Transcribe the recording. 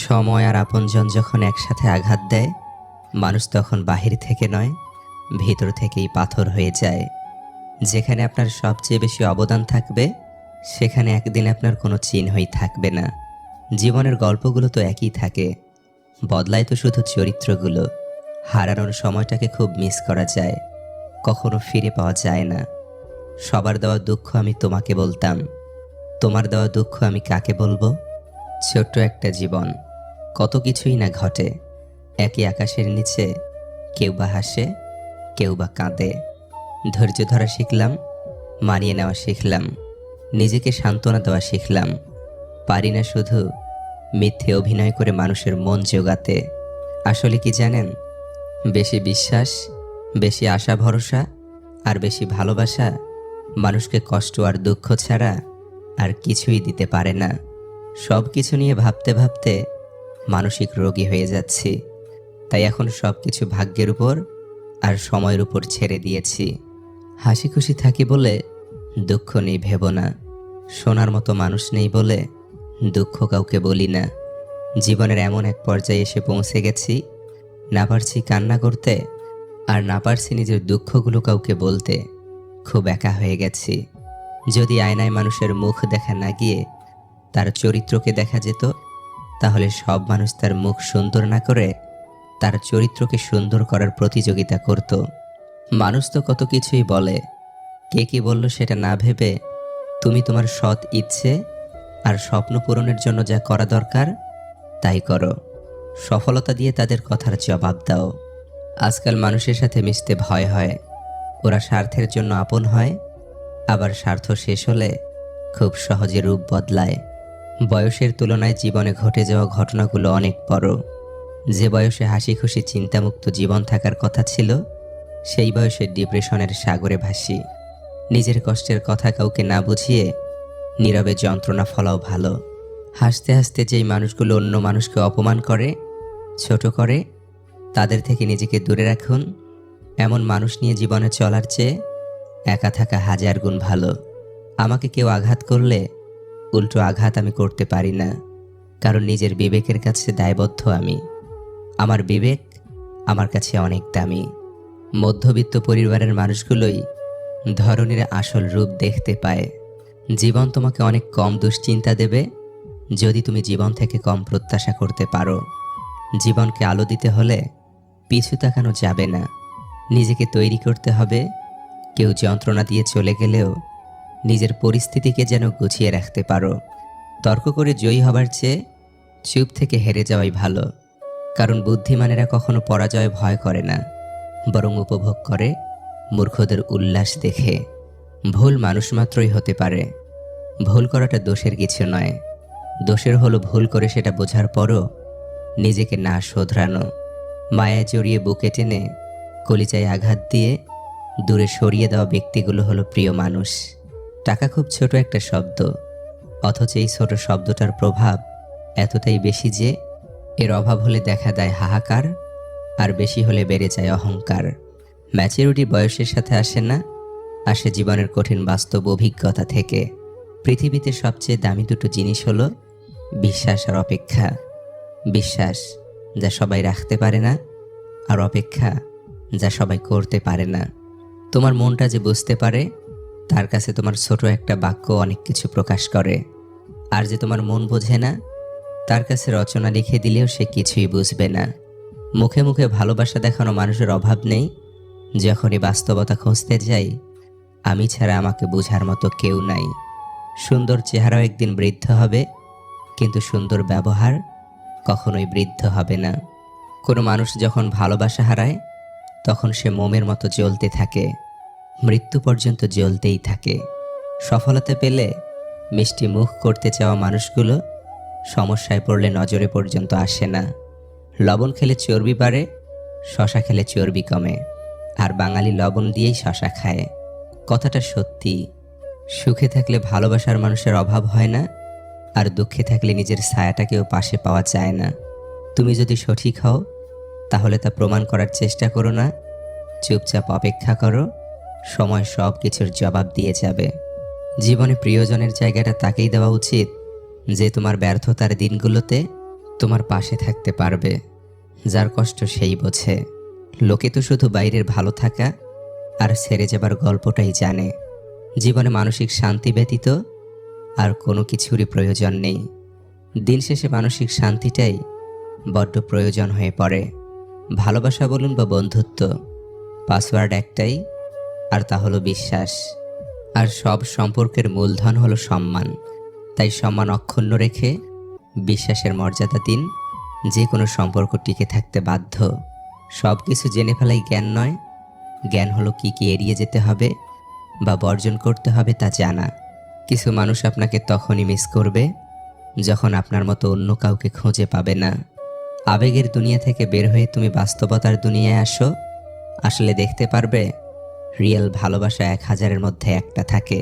সময় আর আপনজন যখন একসাথে আঘাত দেয়, মানুষ তখন বাহির থেকে নয়, ভিতর থেকেই পাথর হয়ে যায়। যেখানে আপনার সবচেয়ে বেশি অবদান থাকবে, সেখানে একদিন আপনার কোনো চিহ্নই থাকবে না। জীবনের গল্পগুলো তো একই থাকে, বদলায় তো শুধু চরিত্রগুলো। হারানোর সময়টাকে খুব মিস করা যায়, কখনো ফিরে পাওয়া যায় না। সবার দেওয়া দুঃখ আমি তোমাকে বলতাম, তোমার দেওয়া দুঃখ আমি কাকে বলবো? ছোট্ট একটা জীবন, কত কিছুই না ঘটে। একই আকাশের নিচে কেউ বা হাসে, কেউ বা কাঁদে। ধৈর্য ধরা শিখলাম, মানিয়ে নেওয়া শিখলাম, নিজেকে সান্ত্বনা দেওয়া শিখলাম। পারি না শুধু মিথ্যে অভিনয় করে মানুষের মন জোগাতে। আসলে কি জানেন, বেশি বিশ্বাস, বেশি আশা ভরসা আর বেশি ভালোবাসা মানুষকে কষ্ট আর দুঃখ ছাড়া আর কিছুই দিতে পারে না। সব কিছু নিয়ে ভাবতে ভাবতে মানসিক রোগী হয়ে যাচ্ছি। তাই এখন সব কিছু ভাগ্যের উপর আর সময়ের উপর ছেড়ে দিয়েছি। হাসি খুশি থাকি বলে দুঃখ নেই ভেব না, শোনার মতো মানুষ নেই বলে দুঃখ কাউকে বলি না। জীবনের এমন এক পর্যায়ে এসে পৌঁছে গেছি, না পারছি কান্না করতে, আর না পারছি নিজের দুঃখগুলো কাউকে বলতে। খুব একা হয়ে গেছি। যদি আয়নায় মানুষের মুখ দেখা না গিয়ে তার চরিত্রকে দেখা যেত, তাহলে সব মানুষ তার মুখ সুন্দর না করে তার চরিত্রকে সুন্দর করার প্রতিযোগিতা করত। মানুষ তো কত কিছুই বলে, কে কি বলল সেটা না ভেবে তুমি তোমার সৎ ইচ্ছে আর স্বপ্ন পূরণের জন্য যা করা দরকার তাই করো। সফলতা দিয়ে তাদের কথার জবাব দাও। আজকাল মানুষের সাথে মিশতে ভয় হয়, ওরা স্বার্থের জন্য আপন হয়, আবার স্বার্থ শেষ হলে খুব সহজে রূপ বদলায়। বয়সের তুলনায় জীবনে ঘটে যাওয়া ঘটনাগুলো অনেক বড়। যে বয়সে হাসি খুশি চিন্তামুক্ত জীবন থাকার কথা ছিল, সেই বয়সে ডিপ্রেশনের সাগরে ভাসি। নিজের কষ্টের কথা কাউকে না বুঝিয়ে নীরবে যন্ত্রণা ফলাও ভালো। হাসতে হাসতে যেই মানুষগুলো অন্য মানুষকে অপমান করে, ছোট করে, তাদের থেকে নিজেকে দূরে রাখুন। এমন মানুষ নিয়ে জীবনে চলার চেয়ে একা থাকা হাজার গুণ ভালো। আমাকে কেউ আঘাত করলে উল্টো আঘাত আমি করতে পারি না, কারণ নিজের বিবেকের কাছে দায়বদ্ধ আমি। আমার বিবেক আমার কাছে অনেক দামি। মধ্যবিত্ত পরিবারের মানুষগুলোই ধরনীর আসল রূপ দেখতে পায়। জীবন তোমাকে অনেক কম দুশ্চিন্তা দেবে যদি তুমি জীবন থেকে কম প্রত্যাশা করতে পারো। জীবনকে আলো দিতে হলে পিছু তাকানো যাবে না, নিজেকে তৈরি করতে হবে। কেউ যন্ত্রণা দিয়ে চলে গেলেও নিজের পরিস্থিতিকে যেন গুছিয়ে রাখতে পারো। তর্ক করে জয়ী হবার চেয়ে চুপ থেকে হেরে যাওয়াই ভালো, কারণ বুদ্ধিমানেরা কখনো পরাজয় ভয় করে না, বরং উপভোগ করে মূর্খদের উল্লাস দেখে। ভুল মানুষ মাত্রই হতে পারে, ভুল করাটা দোষের কিছু নয়। দোষের হলো ভুল করে সেটা বোঝার পরও নিজেকে না শোধরানো। মায়ায় জড়িয়ে বুকে টেনে কলিজায় আঘাত দিয়ে দূরে সরিয়ে দেওয়া ব্যক্তিগুলো হলো প্রিয় মানুষ। টাকা খুব ছোট একটা শব্দ, অথচ এই ছোট শব্দটার প্রভাব এতটাই বেশি যে এর অভাব হলে দেখা দেয় হাহাকার, আর বেশি হলে বেড়ে যায় অহংকার। ম্যাচুরিটি বয়সের সাথে আসে না, আসে জীবনের কঠিন বাস্তব অভিজ্ঞতা থেকে। পৃথিবীতে সবচেয়ে দামি দুটো জিনিস হলো বিশ্বাস আর অপেক্ষা। বিশ্বাস যা সবাই রাখতে পারে না, আর অপেক্ষা যা সবাই করতে পারে না। তোমার মনটা যে বুঝতে পারে, তার কাছে তোমার ছোট একটা বাক্য অনেক কিছু প্রকাশ করে। আর যে তোমার মন বোঝে না, তার কাছে রচনা লিখে দিলেও সে কিছুই বুঝবে না। মুখে মুখে ভালোবাসা দেখানো মানুষের অভাব নেই, যখনই বাস্তবতা খুঁজতে যাই আমি ছাড়া আমাকে বোঝার মতো কেউ নাই। সুন্দর চেহারাও একদিন বৃদ্ধ হবে, কিন্তু সুন্দর ব্যবহার কখনোই বৃদ্ধ হবে না। কোনো মানুষ যখন ভালোবাসা হারায়, তখন সে মোমের মতো জ্বলতে থাকে, মৃত্যু পর্যন্ত জ্বলতেই থাকে। সফলতা পেলে মিষ্টি মুখ করতে চাওয়া মানুষগুলো সমস্যায় পড়লে নজরে পর্যন্ত আসে না। লবণ খেলে চর্বি বাড়ে, শশা খেলে চর্বি কমে, আর বাঙালি লবণ দিয়েই শশা খায়। কথাটা সত্যি। সুখে থাকলে ভালোবাসার মানুষের অভাব হয় না, আর দুঃখে থাকলে নিজের ছায়াটাকেও পাশে পাওয়া যায় না। তুমি যদি সঠিক হও, তাহলে তা প্রমাণ করার চেষ্টা করো না, চুপচাপ অপেক্ষা করো, সময় সব কিছুর জবাব দিয়ে যাবে। জীবনে প্রিয়জনের জায়গাটা তাকেই দেওয়া উচিত যে তোমার ব্যর্থতার দিনগুলোতে তোমার পাশে থাকতে পারবে। যার কষ্ট সেই বোঝে। লোকে তো শুধু বাইরের ভালো থাকা আর ছেড়ে যাবার গল্পটাই জানে। জীবনে মানসিক শান্তি ব্যতীত আর কোনো কিছুরই প্রয়োজন নেই। দিন শেষে মানসিক শান্তিটাই বড্ড প্রয়োজন হয়ে পড়ে। ভালোবাসা বলুন বা বন্ধুত্ব, পাসওয়ার্ড একটাই, আর তা হলো বিশ্বাস। আর সব সম্পর্কের মূলধন হলো সম্মান। তাই সম্মান অক্ষুণ্ণ রেখে বিশ্বাসের মর্যাদা দিন। যে কোনো সম্পর্ক টিকে থাকতে বাধ্য। সব কিছু জেনে ফেলাই জ্ঞান নয়, জ্ঞান হলো কি কি এড়িয়ে যেতে হবে বা বর্জন করতে হবে তা জানা। কিছু মানুষ আপনাকে তখনই মিস করবে যখন আপনার মতো অন্য কাউকে খুঁজে পাবে না। আবেগের দুনিয়া থেকে বের হয়ে তুমি বাস্তবতার দুনিয়ায় আসো, আসলে দেখতে পারবে রিয়েল ভালোবাসা 1000-এর মধ্যে একটা থাকে।